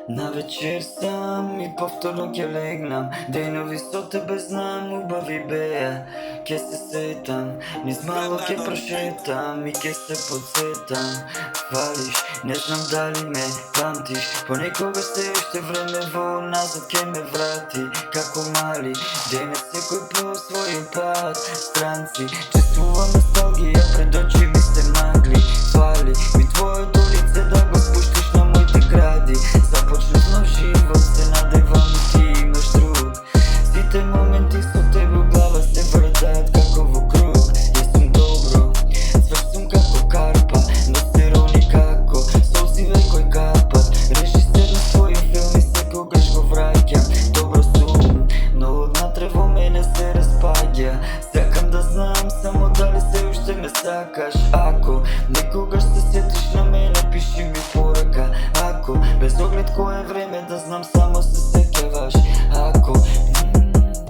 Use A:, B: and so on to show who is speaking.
A: Na večer sam i повторно ќе легнам. Денови со тебе знам, убави беа. Ке се сетам, низ мало ке прошетам и ке се подсетам. Фалиш, не знам дали ме памтиш. Понекогаш се уште времево назад ке ме врати. Како мали, денес секој по својот пат. Странци, чувствувам носталгија, пред очи ми се магли. Фали ми твоето лице да го спуштиш на моите гради. Започнав нов живот, се надевам и ти имаш друг. Сите моменти со тебе у глава се вртаат како во круг. Јас сум добро, свеж сум како карпа, но се рони како солзи кои капат. Режисер на своји филми секогаш го враќам. Добро сум, но однатре во мене се распаѓа. Сакам да знам само дали се уште ме сакаш. Ако некогаш се сетиш на мене, пиши ми порака. Ако без оглед кое време да знам само се сеќаваш.